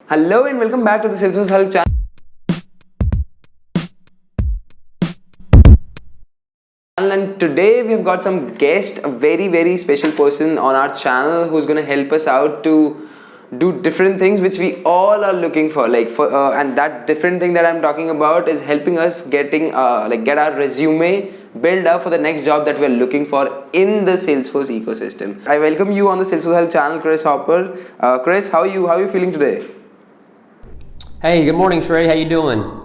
Hello and welcome back to the Salesforce Health channel. And today we have got some guest, a very special person on our channel who's going to help us out to do different things which we all are looking for. And that different thing that I'm talking about is helping us get our resume build up for the next job that we're looking for in the Salesforce ecosystem. I welcome you on the Salesforce Health channel, Chris Hopper. Chris, how are you feeling today? Hey, good morning, Shrey. How you doing?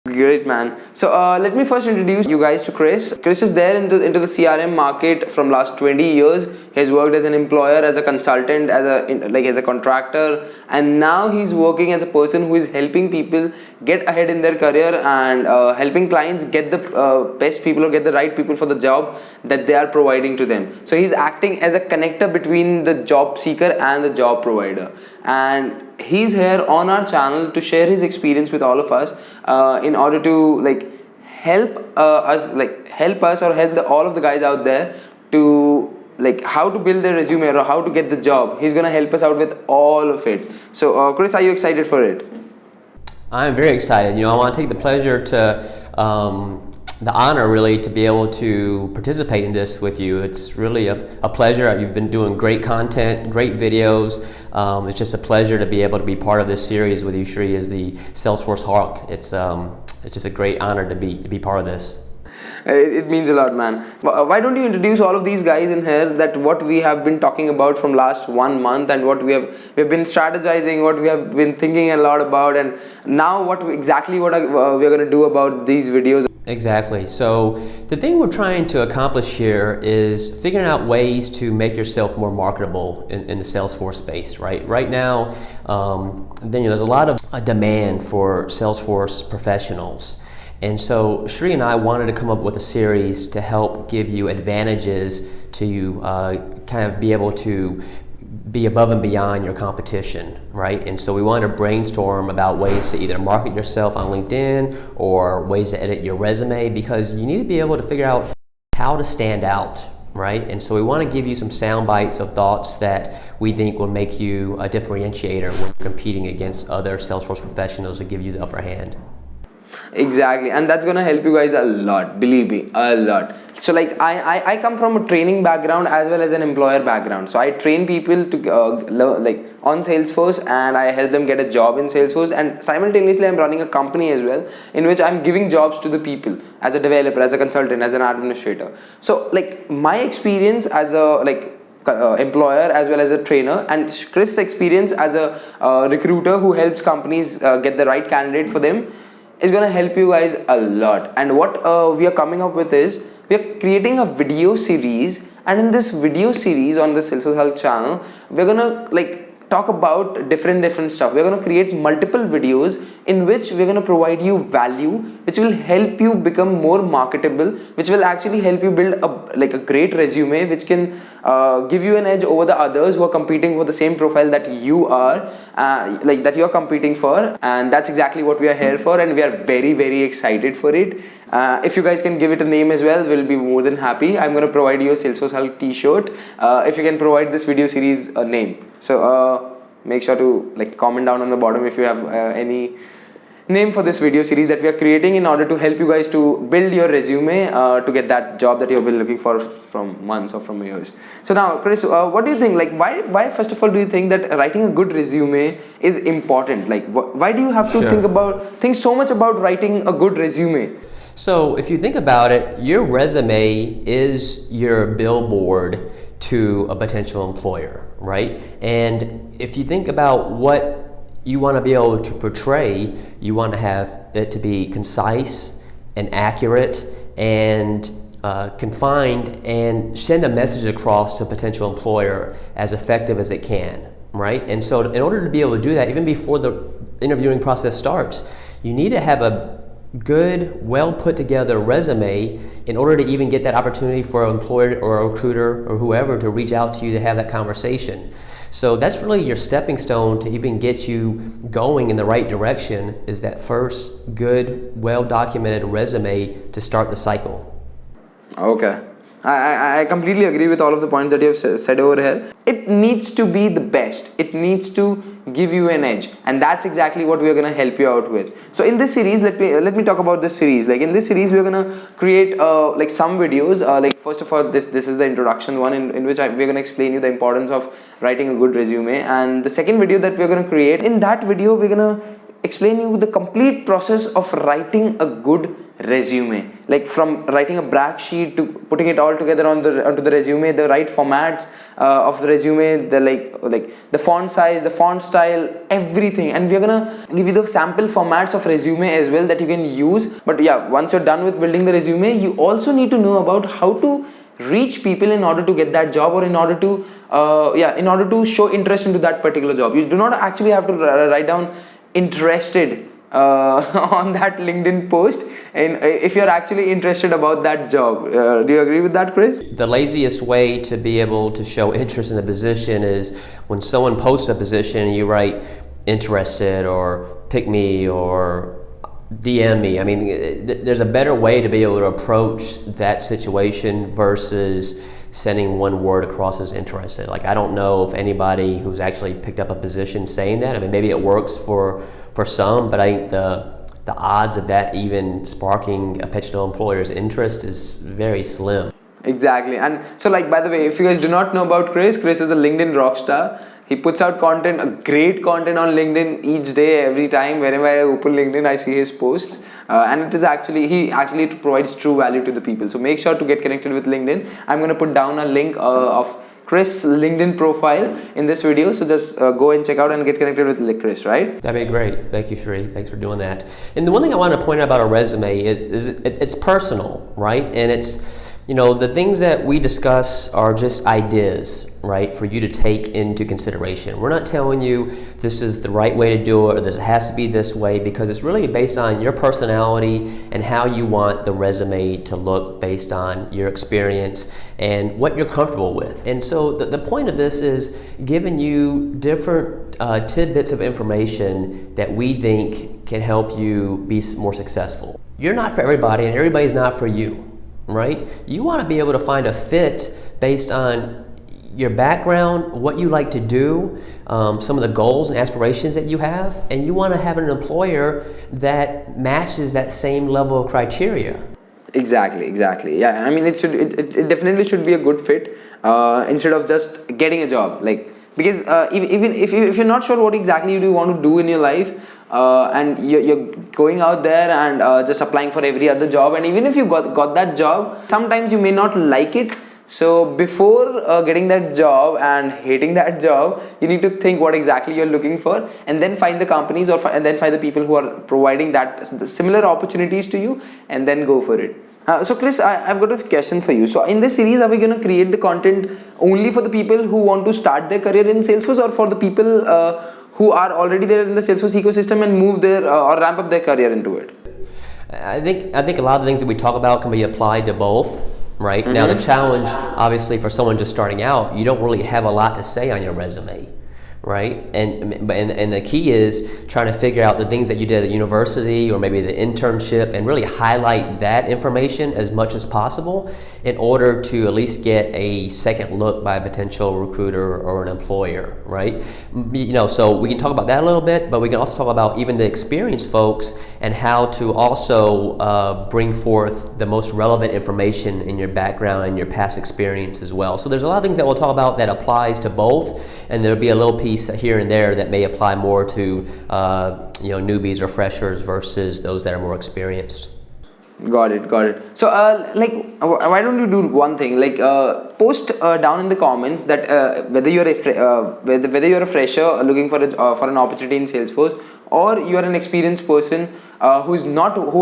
Great, man. So let me first introduce you guys to Chris. Chris is there into the CRM market from last 20 years. He has worked as an employer, as a consultant, as a contractor, and now he's working as a person who is helping people get ahead in their career and helping clients get the best people or get the right people for the job that they are providing to them. So he's acting as a connector between the job seeker and the job provider, and he's here on our channel to share his experience with all of us in order to help us or help all of the guys out there to how to build their resume or how to get the job. He's gonna help us out with all of it. So Chris, are you excited for it? I'm very excited. I want to take the pleasure to, the honor really, to be able to participate in this with you. It's really a pleasure. You've been doing great content, great videos. It's just a pleasure to be able to be part of this series with you, Shri, as the Salesforce Hawk. It's just a great honor to be part of this. It means a lot, man. Why don't you introduce all of these guys in here, that what we have been talking about from last 1 month and what we've been strategizing, what we have been thinking a lot about, and now what we're going to do about these videos. Exactly. So the thing we're trying to accomplish here is figuring out ways to make yourself more marketable in the Salesforce space, right? Right now, there's a lot of demand for Salesforce professionals. And so Shri and I wanted to come up with a series to help give you advantages to kind of be able to be above and beyond your competition, right? And so we wanted to brainstorm about ways to either market yourself on LinkedIn or ways to edit your resume, because you need to be able to figure out how to stand out, right? And so we want to give you some sound bites of thoughts that we think will make you a differentiator when competing against other Salesforce professionals to give you the upper hand. Exactly, and that's gonna help you guys a lot, believe me, a lot. So I come from a training background as well as an employer background. So I train people to learn on Salesforce, and I help them get a job in Salesforce, and simultaneously I'm running a company as well in which I'm giving jobs to the people as a developer, as a consultant, as an administrator. So my experience as a employer as well as a trainer, and Chris' experience as a recruiter who helps companies get the right candidate for them, is going to help you guys a lot. And what we are coming up with is, we are creating a video series, and in this video series on the Salesforce Health channel, we're going to talk about different stuff. We're going to create multiple videos in which we're going to provide you value, which will help you become more marketable, which will actually help you build a great resume, which can give you an edge over the others who are competing for the same profile that you are that you are competing for. And that's exactly what we are here for, and we are very excited for it. If you guys can give it a name as well, we'll be more than happy. I'm going to provide you a Salesforce Health t-shirt if you can provide this video series a name. So make sure to comment down on the bottom if you have any name for this video series that we are creating in order to help you guys to build your resume to get that job that you've been looking for from months or from years. So now, Chris, what do you think? Why first of all do you think that writing a good resume is important? Why do you have to think so much about writing a good resume? So if you think about it, your resume is your billboard to a potential employer, right? And if you think about what you want to be able to portray, you want to have it to be concise and accurate and confined, and send a message across to a potential employer as effective as it can, right? And so in order to be able to do that, even before the interviewing process starts, you need to have a good, well put together resume in order to even get that opportunity for an employer or a recruiter or whoever to reach out to you to have that conversation. So that's really your stepping stone to even get you going in the right direction, is that first good, well documented resume to start the cycle. Okay. I completely agree with all of the points that you have said over here. It needs to be the best. It needs to give you an edge, and that's exactly what we're gonna help you out with. So in this series, let me talk about this series. Like in this series, we're gonna create like some videos. Like first of all, this is the introduction one, in which we're gonna explain you the importance of writing a good resume. And the second video that we're gonna create, in that video, we're gonna explain you the complete process of writing a good resume, like from writing a brag sheet to putting it all together onto the resume, the right formats of the resume, the like the font size, the font style, everything. And we're gonna give you the sample formats of resume as well that you can use. But yeah, once you're done with building the resume, you also need to know about how to reach people in order to get that job, or in order to show interest into that particular job. You do not actually have to write down interested on that LinkedIn post, and if you're actually interested about that job. Do you agree with that, Chris? The laziest way to be able to show interest in a position is when someone posts a position and you write interested or pick me or DM me. I mean, there's a better way to be able to approach that situation versus sending one word across as interested. Like, I don't know if anybody who's actually picked up a position saying that. I mean, maybe it works for some, but I think the odds of that even sparking a potential employer's interest is very slim. Exactly. And so, like, by the way, if you guys do not know about Chris is a LinkedIn rock star. He puts out content, a great content on LinkedIn each day, every time. Whenever I open LinkedIn, I see his posts. And it is he actually provides true value to the people. So make sure to get connected with LinkedIn. I'm going to put down a link of Chris' LinkedIn profile in this video. So just go and check out and get connected with Chris, right? That'd be great. Thank you, Sri. Thanks for doing that. And the one thing I want to point out about a resume is it's personal, right? And it's, you know, the things that we discuss are just ideas, right, for you to take into consideration. We're not telling you this is the right way to do it or this has to be this way, because it's really based on your personality and how you want the resume to look based on your experience and what you're comfortable with. And so the point of this is giving you different tidbits of information that we think can help you be more successful. You're not for everybody, and everybody's not for you. Right? You want to be able to find a fit based on your background, what you like to do, some of the goals and aspirations that you have, and you want to have an employer that matches that same level of criteria. Exactly. Yeah, I mean, it definitely should be a good fit instead of just getting a job. Like, because even if you're not sure what exactly you want to do in your life, and you're going out there and just applying for every other job, and even if you got that job, sometimes you may not like it. So before getting that job and hating that job, you need to think what exactly you're looking for, and then find the companies and then find the people who are providing that similar opportunities to you, and then go for it. So Chris, I've got a question for you. So in this series, are we going to create the content only for the people who want to start their career in Salesforce, or for the people who are already there in the Salesforce ecosystem and move their or ramp up their career into it? I think a lot of the things that we talk about can be applied to both, right? Mm-hmm. Now the challenge, obviously, for someone just starting out, you don't really have a lot to say on your resume, right? And the key is trying to figure out the things that you did at university or maybe the internship, and really highlight that information as much as possible in order to at least get a second look by a potential recruiter or an employer, right? You know, so we can talk about that a little bit, but we can also talk about even the experienced folks and how to also bring forth the most relevant information in your background and your past experience as well. So there's a lot of things that we'll talk about that applies to both, and there'll be a little piece here and there that may apply more to newbies or freshers versus those that are more experienced. Got it. So why don't you do one thing, like post down in the comments that whether you're a fresher looking for an opportunity in Salesforce, or you are an experienced person who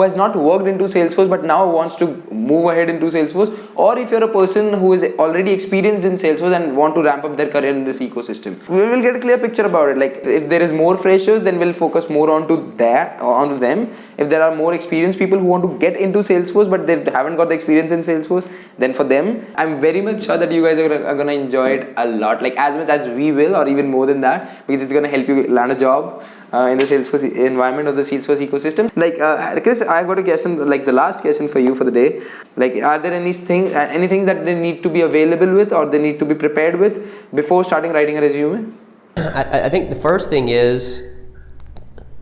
has not worked into Salesforce but now wants to move ahead into Salesforce, or if you're a person who is already experienced in Salesforce and want to ramp up their career in this ecosystem. We will get a clear picture about it. Like, if there is more freshers, then we'll focus more onto them. If there are more experienced people who want to get into Salesforce but they haven't got the experience in Salesforce, then for them, I'm very much sure that you guys are gonna enjoy it a lot, like as much as we will, or even more than that, because it's gonna help you land a job in the Salesforce environment or the Salesforce ecosystem. Like, Chris, I've got a question, like the last question for you for the day. Like, are there any things that they need to be available with, or they need to be prepared with before starting writing a resume? I think the first thing is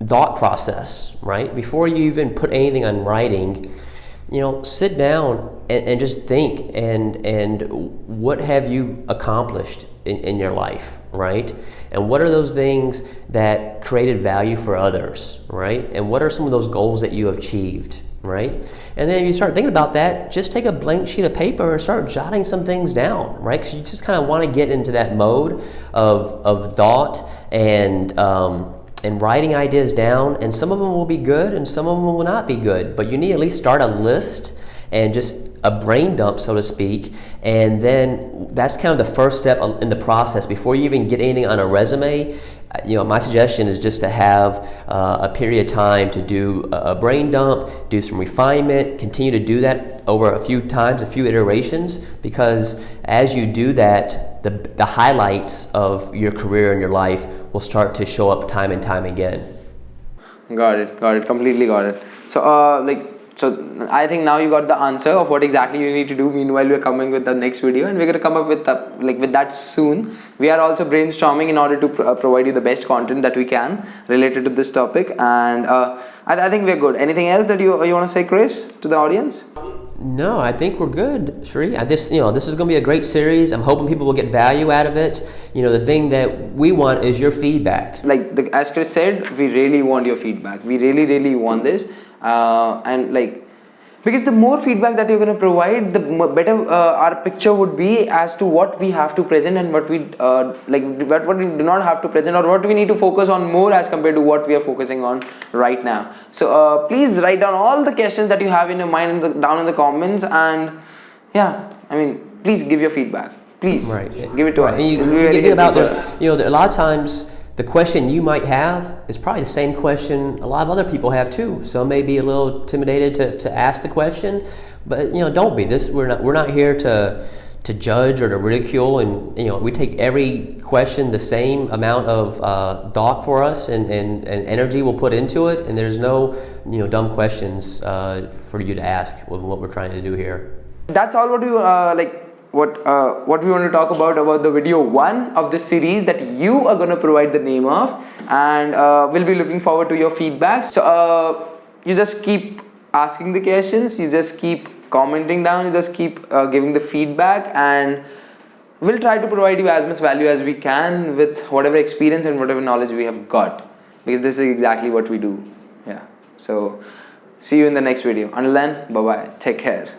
thought process, right? Before you even put anything on writing, sit down and just think and what have you accomplished in your life, right? And what are those things that created value for others, right? And what are some of those goals that you have achieved, right? And then you start thinking about that, just take a blank sheet of paper and start jotting some things down, right? Because you just kind of want to get into that mode of thought and writing ideas down, and some of them will be good and some of them will not be good, but you need to at least start a list and just a brain dump, so to speak, and then that's kind of the first step in the process. Before you even get anything on a resume, my suggestion is just to have a period of time to do a brain dump, do some refinement, continue to do that over a few times, a few iterations, because as you do that, the highlights of your career and your life will start to show up time and time again. Got it, completely got it. So I think now you got the answer of what exactly you need to do. Meanwhile, we're coming with the next video, and we're gonna come up with that soon. We are also brainstorming in order to provide you the best content that we can related to this topic, and I think we're good. Anything else that you want to say, Chris, to the audience? No, I think we're good, Shri. This is going to be a great series. I'm hoping people will get value out of it. The thing that we want is your feedback. As Chris said, we really want your feedback. We really want this, because the more feedback that you're going to provide, the better our picture would be as to what we have to present and what we what we do not have to present, or what we need to focus on more as compared to what we are focusing on right now. So please write down all the questions that you have in your mind down in the comments, and please give your feedback. Please give it to us. And you think about a lot of times the question you might have is probably the same question a lot of other people have too. Some may be a little intimidated to ask the question, but don't be. We're not here to judge or to ridicule, and we take every question the same amount of thought for us and energy we'll put into it, and there's no dumb questions for you to ask with what we're trying to do here. That's all what we what we want to talk about the video 1 of this series that you are going to provide the name of, and we'll be looking forward to your feedback. So you just keep asking the questions, you just keep commenting down, you just keep giving the feedback, and we'll try to provide you as much value as we can with whatever experience and whatever knowledge we have got, because this is exactly what we do. So see you in the next video. Until then, bye bye, take care.